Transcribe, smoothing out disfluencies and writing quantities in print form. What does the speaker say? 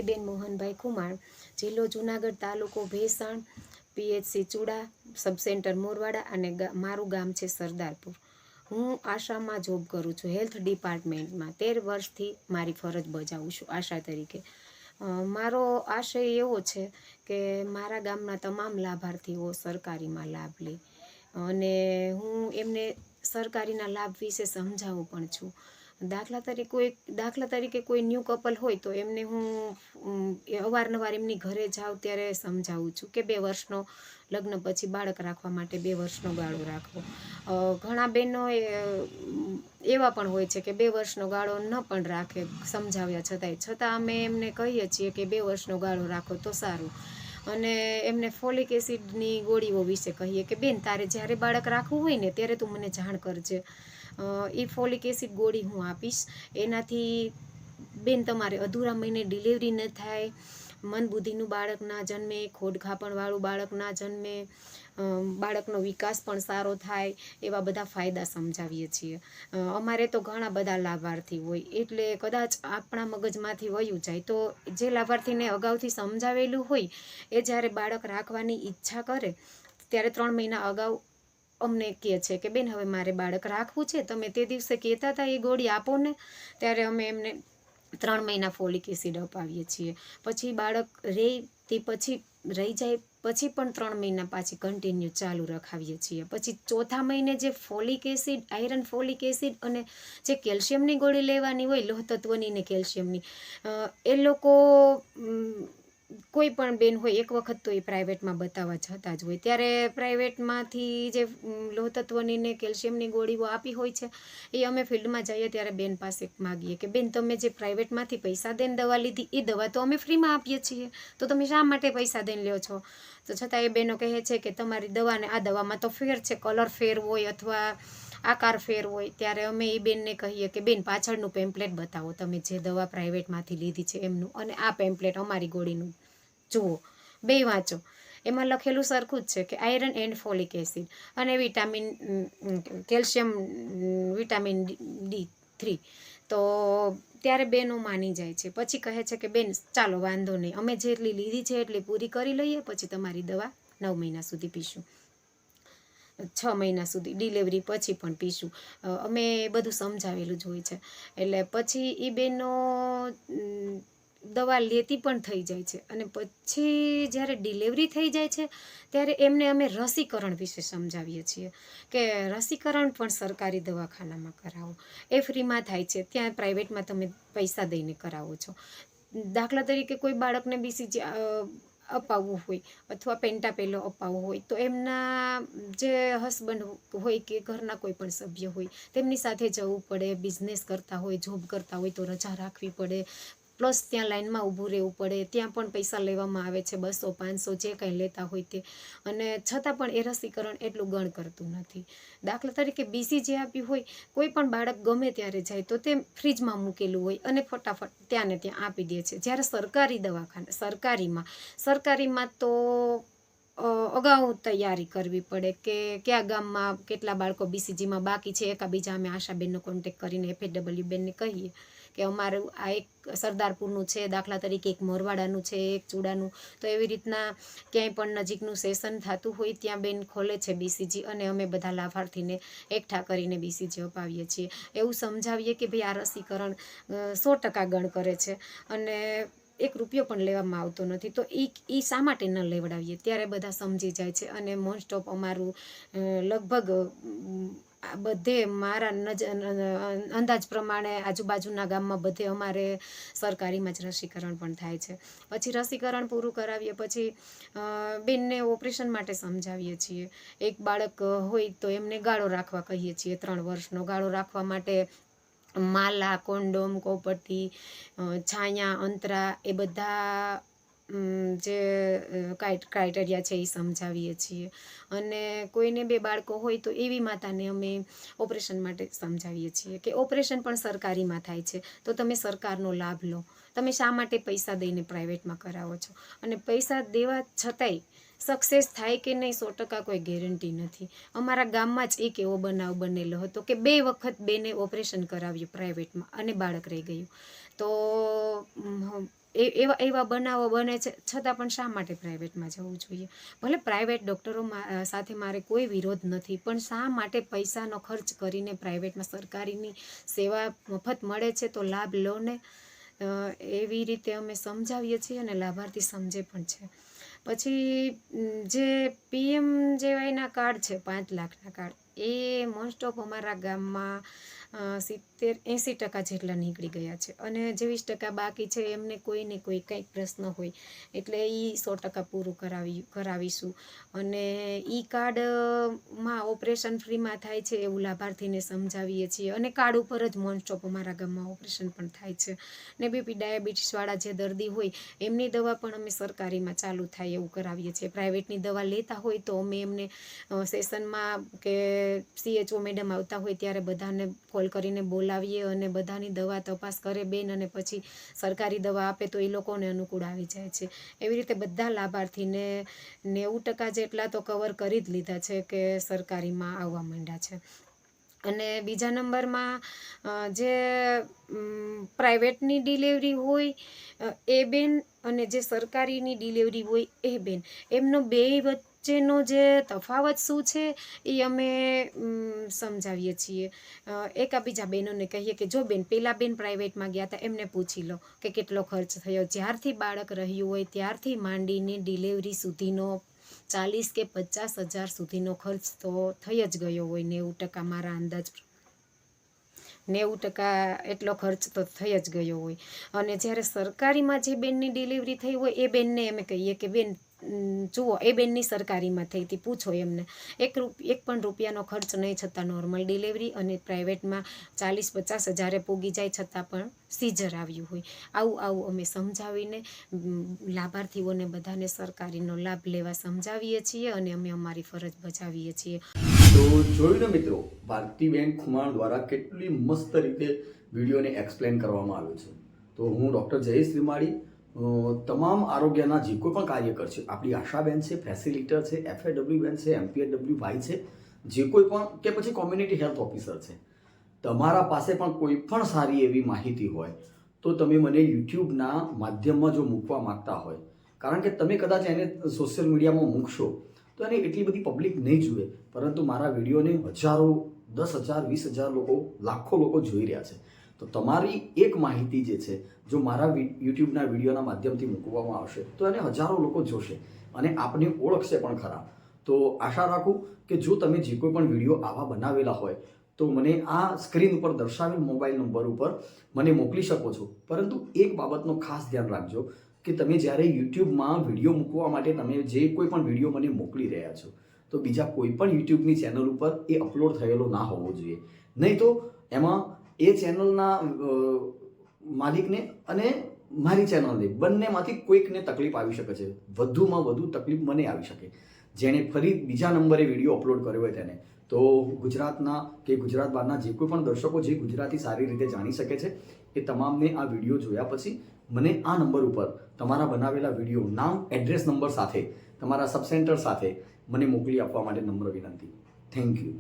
જ્યોતિબેન મોહનભાઈ કુમાર, જિલ્લો જુનાગઢ, તાલુકો ભેસાણ, PHC ચુડા, સબ centre Morvada અને મારું ગામ છે સરદારપુર. હું આશામાં જોબ કરું છું, હેલ્થ ડિપાર્ટમેન્ટમાં 13 વર્ષથી મારી ફરજ બજાવું છું આશા તરીકે. મારો આશય એવો છે કે મારા ગામના તમામ લાભાર્થીઓ સરકારીમાં લાભ લે અને હું એમને સરકારીના લાભ વિશે સમજાવું પણ છું. દાખલા તરીકે કોઈ ન્યૂ કપલ હોય તો એમને હું અવારનવાર એમની ઘરે જાઉં ત્યારે સમજાવું છું કે 2 વર્ષનો લગ્ન પછી બાળક રાખવા માટે 2 વર્ષનો ગાળો રાખવો. ઘણા બહેનો એવા પણ હોય છે કે 2 વર્ષનો ગાળો ન પણ રાખે સમજાવ્યા છતાં અમે એમને કહીએ છીએ કે 2 વર્ષનો ગાળો રાખો તો સારું. અને એમને ફોલિક એસિડની ગોળીઓ વિશે કહીએ કે બેન, તારે જ્યારે બાળક રાખવું હોય ને ત્યારે તું મને જાણ કરજે, એ ફોલિક એસિડ ગોળી હું આપીશ. એનાથી બેન તમારે અધૂરા મહિને ડિલિવરી ન થાય, મન બુદ્ધિનું બાળક ના જન્મે, ખોડખાપણવાળું બાળક ના જન્મે, બાળકનો વિકાસ પણ સારો થાય, એવા બધા ફાયદા સમજાવીએ છીએ. અમારે તો ઘણા બધા લાભાર્થી હોય એટલે કદાચ આપણા મગજમાંથી વયું જાય તો જે લાભાર્થીને અગાઉથી સમજાવેલું હોય એ જ્યારે બાળક રાખવાની ઈચ્છા કરે ત્યારે 3 મહિના અગાઉ અમને કહે છે કે બેન, હવે મારે બાળક રાખવું છે, તમે તે દિવસે કહેતા હતા એ ગોળી આપો ને. ત્યારે અમે એમને 3 મહિના ફોલિક એસિડ અપાવીએ છીએ. પછી બાળક તે પછી રહી જાય પછી પણ 3 મહિના પાછી કન્ટિન્યુ ચાલુ રખાવીએ છીએ. પછી 4થા મહિને જે folic acid, iron folic acid અને જે કેલ્શિયમની ગોળી લેવાની હોય, લોહ તત્વની ને કેલ્શિયમની, એ લોકો કોઈ પણ બેન હોય એક વખત તો એ પ્રાઇવેટમાં બતાવવા જતા જ હોય. ત્યારે પ્રાઇવેટમાંથી જે લોહ તત્વની ને કેલ્શિયમની ગોળીઓ આપી હોય છે એ અમે ફિલ્ડમાં જઈએ ત્યારે બેન પાસે માગીએ કે બેન, તમે જે પ્રાઇવેટમાંથી પૈસા દઈને દવા લીધી એ દવા તો અમે ફ્રીમાં આપીએ છીએ, તો તમે શા માટે પૈસા દઈને લ્યો છો? તો છતાં એ બહેનો કહે છે કે તમારી દવાને આ દવામાં તો ફેર છે, કલર ફેર હોય અથવા આકાર ફેર હોય. ત્યારે અમે એ બેનને કહીએ કે બેન, પાછળનું પેમ્પલેટ બતાવો, તમે જે દવા પ્રાઇવેટમાંથી લીધી છે એમનું, અને આ પેમ્પલેટ અમારી ગોળીનું જુઓ, 2 વાંચો. એમાં લખેલું સરખું જ છે કે આયરન એન્ડ ફોલિક એસિડ અને કેલ્શિયમ વિટામિન D3. તો ત્યારે બેનો માની જાય છે. પછી કહે છે કે બેન, ચાલો વાંધો નહીં, અમે જેટલી લીધી છે એટલી પૂરી કરી લઈએ, પછી તમારી દવા 9 મહિના સુધી પીશું, 6 મહિના સુધી, ડિલિવરી પછી પણ પીશું. અમે બધું સમજાવેલું જ હોય છે. એટલે પછી એ બેનો દવા લેતી પણ થઈ જાય છે. અને પછી જ્યારે ડિલિવરી થઈ જાય છે ત્યારે એમને અમે રસીકરણ વિશે સમજાવીએ છીએ કે રસીકરણ પણ સરકારી દવાખાનામાં કરાવો, એ ફ્રીમાં થાય છે, ત્યાં પ્રાઇવેટમાં તમે પૈસા દઈને કરાવો છો. દાખલા તરીકે કોઈ બાળકને BCG અપાવવું હોય અથવા પેન્ટાપેલો અપાવવો હોય તો એમના જે હસબન્ડ હોય કે ઘરના કોઈ પણ સભ્ય હોય તેમની સાથે જવું પડે. બિઝનેસ કરતા હોય, જોબ કરતા હોય તો રજા રાખવી પડે, પ્લસ ત્યાં લાઇનમાં ઊભું રહેવું પડે, ત્યાં પણ પૈસા લેવામાં આવે છે, 200-500 જે કંઈ લેતા હોય તે. અને છતાં પણ એ રસીકરણ એટલું ગણ કરતું નથી. દાખલા તરીકે BCG આપ્યું હોય, કોઈ પણ બાળક ગમે ત્યારે જાય તો તે ફ્રીજમાં મૂકેલું હોય અને ફટાફટ ત્યાં ને ત્યાં આપી દે છે. જ્યારે સરકારીમાં તો અગાઉ તૈયારી કરવી પડે કે કયા ગામમાં કેટલા બાળકો BCGમાં બાકી છે. એકાબીજા અમે આશાબેનનો કોન્ટેક કરીને FHW બેનને કહીએ કે અમારું આ એક સરદારપુરનું છે, દાખલા તરીકે એક મોરવાડાનું છે, એક ચુડાનું. તો એવી રીતના ક્યાંય પણ નજીકનું સેશન થતું હોય ત્યાં બેન ખોલે છે BCG અને અમે બધા લાભાર્થીને એકઠા કરીને BCG અપાવીએ છીએ. એવું સમજાવીએ કે ભાઈ, આ રસીકરણ 100% ગણ કરે છે અને 1 રૂપિયો પણ લેવામાં આવતો નથી, તો એ શા માટે ન લેવડાવીએ? ત્યારે બધા સમજી જાય છે. અને મોસ્ટ ઓફ અમારું લગભગ બધે મારા અંદાજ પ્રમાણે આજુબાજુના ગામમાં બધે અમારે સરકારીમાં જ રસીકરણ પણ થાય છે. પછી રસીકરણ પૂરું કરાવીએ પછી બેનને ઓપરેશન માટે સમજાવીએ છીએ. એક બાળક હોય તો એમને ગાળો રાખવા કહીએ છીએ, 3 વર્ષનો ગાળો રાખવા માટે માલા, કોન્ડોમ, કોપરટી, છાયા, અંતરા, એ બધા જે ક્રાઇટેરિયા છે એ સમજાવીએ છીએ. અને કોઈને 2 બાળકો હોય તો એવી માતાને અમે ઓપરેશન માટે સમજાવીએ છીએ કે ઓપરેશન પણ સરકારીમાં થાય છે, તો તમે સરકારનો લાભ લો. તમે શા માટે પૈસા દઈને પ્રાઇવેટમાં કરાવો છો? અને પૈસા દેવા છતાંય સક્સેસ થાય કે નહીં 100% કોઈ ગેરંટી નથી. અમારા ગામમાં જ એક એવો બનાવ બનેલો હતો કે 2 વખત બેને ઓપરેશન કરાવ્યું પ્રાઇવેટમાં અને બાળક રહી ગયું. તો એવા બનાવો બને છે, છતાં પણ શા માટે પ્રાઇવેટમાં જવું જોઈએ? ભલે પ્રાઇવેટ ડૉક્ટરો સાથે મારે કોઈ વિરોધ નથી, પણ શા માટે પૈસાનો ખર્ચ કરીને પ્રાઇવેટમાં સરકારીની સેવા મફત મળે છે તો લાભ લો ને. એવી રીતે અમે સમજાવીએ છીએ અને લાભાર્થી સમજે પણ છે. પછી જે PMJYના કાર્ડ છે, 5 લાખના કાર્ડ, એ મોસ્ટ ઓફ અમારા ગામમાં 70-80% જેટલા નીકળી ગયા છે અને જે 20% બાકી છે એમને કોઈ ને કોઈ કંઈક પ્રશ્ન હોય એટલે એ 100% પૂરું કરાવીશું. અને ઈ કાર્ડમાં ઓપરેશન ફ્રીમાં થાય છે એવું લાભાર્થીને સમજાવીએ છીએ અને કાર્ડ ઉપર જ મોસ્ટ ઓફ અમારા ગામમાં ઓપરેશન પણ થાય છે. ને BP ડાયાબિટીસવાળા જે દર્દી હોય એમની દવા પણ અમે સરકારીમાં ચાલુ થાય એવું કરાવીએ છીએ. પ્રાઇવેટની દવા લેતા હોય તો અમે એમને સેશનમાં કે CHO મેડમ આવતા હોય ત્યારે બધાને કોલ કરીને બોલાવીએ અને બધાની દવા તપાસ કરે બેન, અને પછી સરકારી દવા આપે તો એ લોકોને અનુકૂળ આવી જાય છે. એવી રીતે બધા લાભાર્થીને 90% જેટલા તો કવર કરી જ લીધા છે કે સરકારીમાં આવવા માંડ્યા છે. અને બીજા નંબરમાં જે પ્રાઇવેટની ડિલિવરી હોય એ બેન અને જે સરકારીની ડિલિવરી હોય એ બેન, એમનો બેય વચ્ચેનો જે તફાવત શું છે એ અમે સમજાવીએ છીએ. એકાબીજા બહેનોને કહીએ કે જો બેન, પેલા બેન પ્રાઇવેટમાં ગયા હતા એમને પૂછી લો કે કેટલો ખર્ચ થયો. જ્યારથી બાળક રહ્યું હોય ત્યારથી માંડીને ડિલિવરી સુધીનો 40 કે 50 હજાર સુધીનો ખર્ચ તો થઈ જ ગયો હોય. 90% મારા અંદાજ 90% એટલો ખર્ચ તો થઈ જ ગયો હોય. અને જ્યારે સરકારીમાં જે બેનની ડિલિવરી થઈ હોય એ બેનને અમે કહીએ કે બેન જુઓ, એ બેનની સરકારીમાં થઈ હતી, પૂછો એમને. એક પણ રૂપિયાનો ખર્ચ નહીં છતાં નોર્મલ ડિલિવરી, અને પ્રાઇવેટમાં 40-50 હજારે પૂગી જાય છતાં પણ સીઝર આવ્યું હોય. આવું અમે સમજાવીને લાભાર્થીઓને બધાને સરકારીનો લાભ લેવા સમજાવીએ છીએ અને અમે અમારી ફરજ બજાવીએ છીએ. તો જોયું ને મિત્રો, ભારતીબેન ખુમાણ દ્વારા કેટલી મસ્ત રીતે વિડીયોને એક્સપ્લેન કરવામાં આવ્યો છે. તો હું ડૉક્ટર જયેશ લીમાડી તમામ આરોગ્યના જે કોઈ પણ કાર્યકર છે, આપણી આશાબેન છે, ફેસિલિટર છે, FAW બેન છે, MPHW ભાઈ છે, જે કોઈ પણ કે પછી કોમ્યુનિટી હેલ્થ ઓફિસર છે, તમારા પાસે પણ કોઈ પણ સારી એવી માહિતી હોય તો તમે મને યુટ્યુબના માધ્યમમાં જો મૂકવા માંગતા હોય, કારણ કે તમે કદાચ એને સોશિયલ મીડિયામાં મૂકશો તો એને એટલી બધી પબ્લિક નહીં જુએ, પરંતુ મારા વિડીયોને હજારો, 10,000, 20,000 લોકો, લાખો લોકો જોઈ રહ્યા છે. તો તમારી એક માહિતી જે છે જો મારા યુટ્યુબના વિડીયોના માધ્યમથી મૂકવામાં આવશે તો એને હજારો લોકો જોશે અને આપને ઓળખશે પણ ખરા. તો આશા રાખું કે જો તમે જે કોઈ પણ વિડીયો આવા બનાવેલા હોય તો મને આ સ્ક્રીન ઉપર દર્શાવેલ મોબાઈલ નંબર ઉપર મને મોકલી શકો છો. પરંતુ એક બાબતનો ખાસ ધ્યાન રાખજો કે તમે જ્યારે યુટ્યુબમાં વિડીયો મૂકવા માટે તમે જે કોઈ પણ વિડીયો મને મોકલી રહ્યા છો તો બીજા કોઈ પણ યુટ્યુબની ચેનલ ઉપર એ અપલોડ થયેલો ના હોવો જોઈએ. નહીં તો એમાં એ ચેનલના માલિકને અને મારી ચેનલને બંનેમાંથી કોઈકને તકલીફ આવી શકે છે. વધુમાં વધુ તકલીફ મને આવી શકે, જેણે ફરી બીજા નંબરે વિડીયો અપલોડ કર્યો હોય તેને. તો ગુજરાતના કે ગુજરાત બહારના જે કોઈ પણ દર્શકો જે ગુજરાતી સારી રીતે જાણી શકે છે એ તમામને આ વિડીયો જોયા પછી મને આ નંબર ઉપર તમારા બનાવેલા વિડીયો નામ, એડ્રેસ, નંબર સાથે, તમારા સબ સેન્ટર સાથે મને મોકલી આપવા માટે નમ્ર વિનંતી. Thank you.